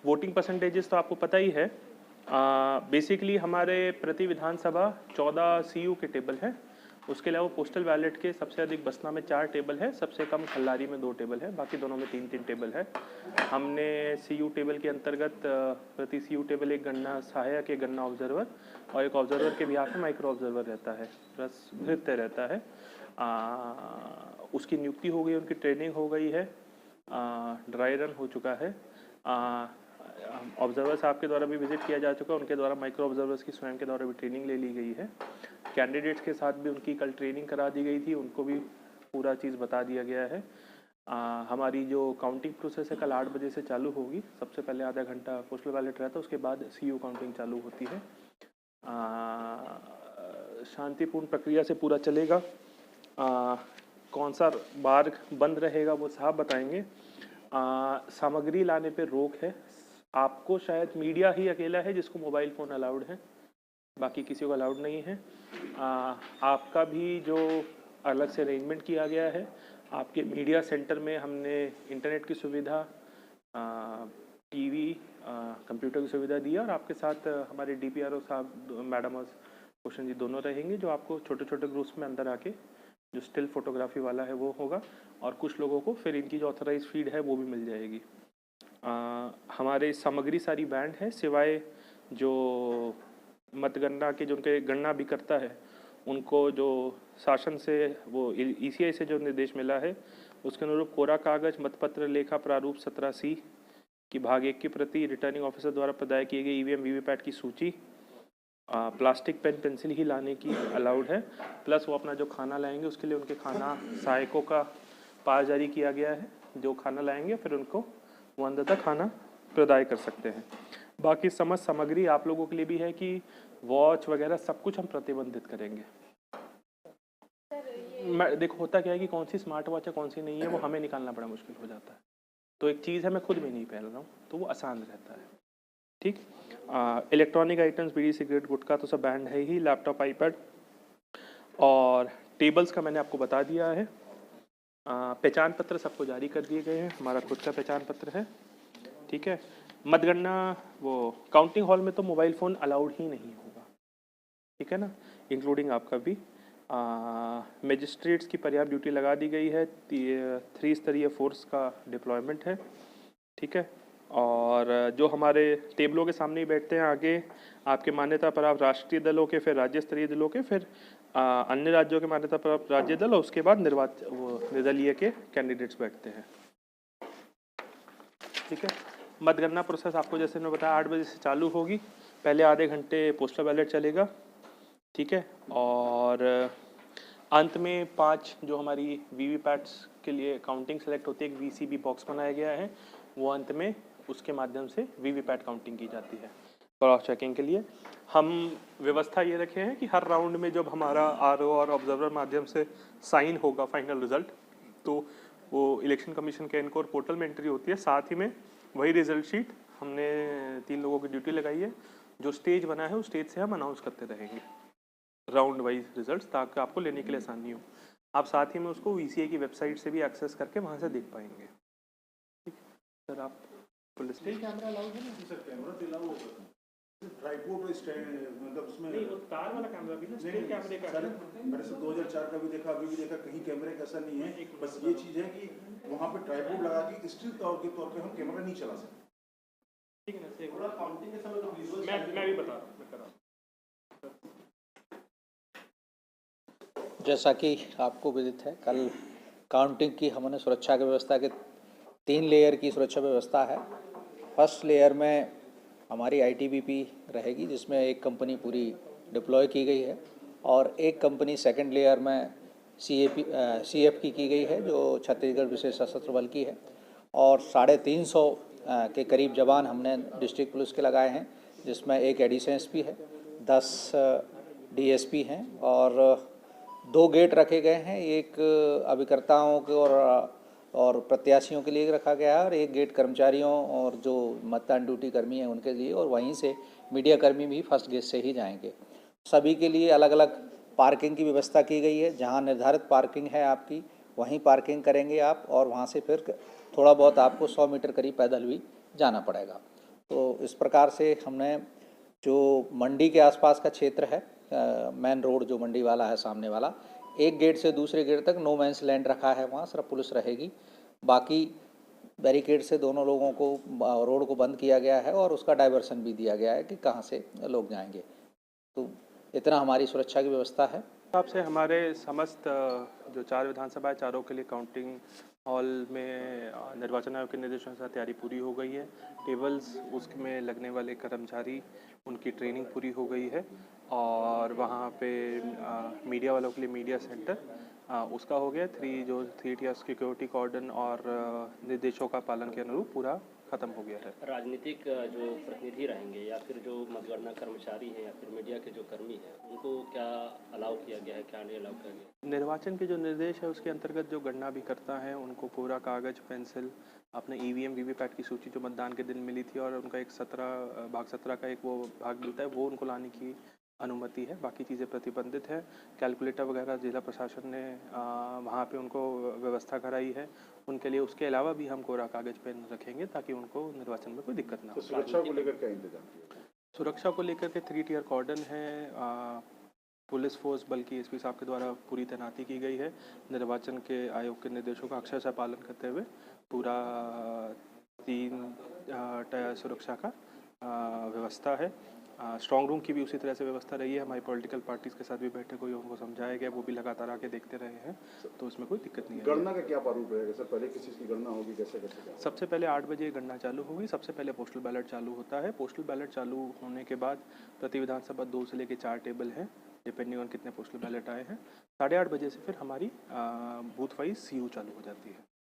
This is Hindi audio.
वोटिंग परसेंटेजेस तो आपको पता ही है। बेसिकली हमारे प्रति विधानसभा 14 सीयू के टेबल हैं। उसके अलावा पोस्टल बैलेट के सबसे अधिक बसना में 4 टेबल है, सबसे कम खल्लारी में 2 टेबल है, बाकी दोनों में 3-3 टेबल है। हमने सीयू टेबल के अंतर्गत प्रति सीयू टेबल एक गणना सहायक, एक गणना ऑब्जर्वर और एक ऑब्जर्वर के बिहाफ में माइक्रो ऑब्जर्वर रहता है, प्लस भृत्य रहता है। उसकी नियुक्ति हो गई, उनकी ट्रेनिंग हो गई है, ड्राई रन हो चुका है। ऑब्जर्वर साहब के द्वारा भी विजिट किया जा चुका है, उनके द्वारा माइक्रो ऑब्जर्वर्स की स्वयं के द्वारा भी ट्रेनिंग ले ली गई है। कैंडिडेट्स के साथ भी उनकी कल ट्रेनिंग करा दी गई थी, उनको भी पूरा चीज़ बता दिया गया है। हमारी जो काउंटिंग प्रोसेस है कल 8 बजे से चालू होगी। सबसे पहले आधा घंटा पोस्टल बैलेट रहता है, उसके बाद सीयू काउंटिंग चालू होती है। शांतिपूर्ण प्रक्रिया से पूरा चलेगा। कौन सा बार बंद रहेगा वो साहब बताएंगे। सामग्री लाने पे रोक है। आपको शायद मीडिया ही अकेला है जिसको मोबाइल फ़ोन अलाउड है, बाकी किसी को अलाउड नहीं है। आपका भी जो अलग से अरेंजमेंट किया गया है, आपके मीडिया सेंटर में हमने इंटरनेट की सुविधा, टीवी, कंप्यूटर की सुविधा दी है और आपके साथ हमारे डीपीआरओ साहब, मैडम और भूषण जी दोनों रहेंगे, जो आपको छोटे छोटे ग्रुप्स में अंदर आके जो स्टिल फोटोग्राफी वाला है वो होगा और कुछ लोगों को फिर इनकी जो ऑथराइज फीड है वो भी मिल जाएगी। हमारे सामग्री सारी बैंड है, सिवाय जो मतगणना के जो उनके गणना भी करता है उनको जो शासन से वो ईसीआई से जो निर्देश मिला है उसके अनुरूप कोरा कागज, मतपत्र, लेखा प्रारूप 17C की भाग 1 की प्रति, रिटर्निंग ऑफिसर द्वारा प्रदाय किए गए ईवीएम वीवीपैट की सूची, प्लास्टिक पेन पेंसिल ही लाने की अलाउड है, प्लस वो अपना जो खाना लाएंगे उसके लिए उनके खाना सहायकों का पास जारी किया गया है। जो खाना लाएंगे फिर उनको वो अंदर तक खाना प्रदाय कर सकते हैं। बाकी समस्त सामग्री आप लोगों के लिए भी है कि वॉच वगैरह सब कुछ हम प्रतिबंधित करेंगे। देखो होता क्या है कि कौन सी स्मार्ट वॉच है कौन सी नहीं है वो हमें निकालना बड़ा मुश्किल हो जाता है। तो एक चीज़ है मैं खुद भी नहीं पहन रहा हूँ तो वो आसान रहता है। ठीक। इलेक्ट्रॉनिक आइटम्स, बीड़ी, सिगरेट, गुटखा तो सब बैंड है ही। लैपटॉप, आईपैड और टेबल्स का मैंने आपको बता दिया है। पहचान पत्र सबको जारी कर दिए गए हैं, हमारा खुद का पहचान पत्र है। ठीक है। मतगणना वो काउंटिंग हॉल में तो मोबाइल फ़ोन अलाउड ही नहीं होगा, ठीक है ना, इंक्लूडिंग आपका भी। मजिस्ट्रेट्स की पर्याप्त ड्यूटी लगा दी गई है, 3 स्तरीय फोर्स का डिप्लॉयमेंट है। ठीक है। और जो हमारे टेबलों के सामने ही बैठते हैं आगे, आपके मान्यता पर आप राष्ट्रीय दलों के, फिर राज्य स्तरीय दलों के, फिर अन्य राज्यों के मान्यता पर आप राज्य दल और उसके बाद निर्दलीय के कैंडिडेट्स बैठते हैं। ठीक है। मतगणना प्रोसेस आपको जैसे मैंने बताया 8 बजे से चालू होगी। पहले आधे घंटे पोस्टल बैलेट चलेगा, ठीक है, और अंत में 5 जो हमारी वीवीपैट्स के लिए काउंटिंग सेलेक्ट होती है, एक वीसीबी बॉक्स बनाया गया है, वो अंत में उसके माध्यम से वीवीपैट काउंटिंग की जाती है क्रॉस चेकिंग के लिए। हम व्यवस्था ये रखे हैं कि हर राउंड में जब हमारा आरओ और ऑब्जर्वर माध्यम से साइन होगा फाइनल रिजल्ट, तो वो इलेक्शन कमीशन के इनकोर पोर्टल में एंट्री होती है। साथ ही में वही रिजल्ट शीट हमने 3 लोगों की ड्यूटी लगाई है, जो स्टेज बना है उस स्टेज से हम अनाउंस करते रहेंगे राउंड वाइज रिजल्ट्स, ताकि आपको लेने के लिए आसानी हो। आप साथ ही में उसको वीसीए की वेबसाइट से भी एक्सेस करके वहाँ से देख पाएंगे। ठीक सर, आप पुलिस कैमरा अलाउड है ना? सर कैमरा तो अलाउ होगा, ट्राइपॉड स्टैंड मतलब उसमें नहीं, वो तार वाला कैमरा भी ना, स्टिल कैमरे का सर मैंने सर 2004 का भी देखा, अभी भी देखा, कहीं कैमरे का ऐसा नहीं है। बस ये चीज़ है कि वहाँ पे ट्राइपॉड लगा के स्टिल तौर पे हम कैमरा नहीं चला सकते। ठीक है ना, पूरा काउंटिंग के समय तो मैं भी बता रहा हूँ, मैं कर रहा हूँ। जैसा कि आपको विदित है, कल काउंटिंग की हमने सुरक्षा की व्यवस्था के 3 लेयर की सुरक्षा व्यवस्था है। फर्स्ट लेयर में हमारी आईटीबीपी रहेगी, जिसमें एक कंपनी पूरी डिप्लॉय की गई है, और एक कंपनी सेकंड लेयर में सीएफ की गई है, जो छत्तीसगढ़ विशेष सशस्त्र बल की है, और 350 के करीब जवान हमने डिस्ट्रिक्ट पुलिस के लगाए हैं, जिसमें एक एडिशन एसपी है, 10 डीएसपी हैं, और 2 गेट रखे गए हैं, एक अभिकर्ताओं के और प्रत्याशियों के लिए रखा गया है, और एक गेट कर्मचारियों और जो मतदान ड्यूटी कर्मी हैं उनके लिए, और वहीं से मीडिया कर्मी भी फर्स्ट गेट से ही जाएंगे। सभी के लिए अलग अलग पार्किंग की व्यवस्था की गई है। जहां निर्धारित पार्किंग है आपकी, वहीं पार्किंग करेंगे आप, और वहां से फिर थोड़ा बहुत आपको 100 मीटर करीब पैदल भी जाना पड़ेगा। तो इस प्रकार से हमने जो मंडी के आसपास का क्षेत्र है, मेन रोड जो मंडी वाला है सामने वाला, एक गेट से दूसरे गेट तक नो मैंस लैंड रखा है, वहाँ सिर्फ पुलिस रहेगी। बाकी बैरिकेड से दोनों लोगों को रोड को बंद किया गया है और उसका डाइवर्सन भी दिया गया है कि कहाँ से लोग जाएंगे। तो इतना हमारी सुरक्षा की व्यवस्था है। आपसे हमारे समस्त जो 4 विधानसभा है, चारों के लिए काउंटिंग हॉल में निर्वाचन आयोग के निर्देशों से तैयारी पूरी हो गई है। टेबल्स, उसमें लगने वाले कर्मचारी, उनकी ट्रेनिंग पूरी हो गई है और वहाँ पे मीडिया वालों के लिए मीडिया सेंटर उसका हो गया। 3 टियर सिक्योरिटी कॉर्डन और निर्देशों का पालन के अनुरूप पूरा खत्म हो गया है। राजनीतिक जो प्रतिनिधि रहेंगे या फिर जो मतगणना कर्मचारी हैं या फिर मीडिया के जो कर्मी हैं, उनको क्या अलाउ किया गया है, क्या नहीं अलाउ किया गया? निर्वाचन के जो निर्देश है उसके अंतर्गत जो गणना भी करता है उनको पूरा कागज, पेंसिल, अपने ईवीएम वीवीपैट की सूची जो मतदान के दिन मिली थी और उनका एक 17 का एक वो भाग मिलता है, वो उनको लाने की अनुमति है। बाकी चीज़ें प्रतिबंधित है। कैलकुलेटर वगैरह जिला प्रशासन ने वहाँ पे उनको व्यवस्था कराई है उनके लिए। उसके अलावा भी हम कोरा कागज पेन रखेंगे ताकि उनको निर्वाचन में कोई दिक्कत ना हो। तो सुरक्षा को लेकर क्या इंतजाम किया? सुरक्षा को लेकर के 3 टियर कॉर्डन है। पुलिस फोर्स बल्कि एसपी साहब के द्वारा पूरी तैनाती की गई है। निर्वाचन के आयोग के निर्देशों का अक्षरशः पालन करते हुए पूरा 3 टायर सुरक्षा का व्यवस्था है। स्ट्रॉन्ग रूम की भी उसी तरह से व्यवस्था रही है। हमारी पॉलिटिकल पार्टीज़ के साथ भी बैठक हुई, उनको समझाया गया, वो भी लगातार आके देखते रहे हैं, तो उसमें कोई दिक्कत नहीं है। गणना का क्या प्रारूप रहेगा सर? पहले किस चीज़ की गणना होगी, कैसे कैसे? सबसे पहले 8 बजे गणना चालू होगी। सबसे पहले पोस्टल बैलेट चालू होता है। पोस्टल बैलेट चालू होने के बाद प्रति विधानसभा 2 से लेकर 4 टेबल हैं, डिपेंडिंग ऑन कितने पोस्टल बैलेट आए हैं। 8:30 बजे से फिर हमारी बूथ वाइज सीयू चालू हो जाती है।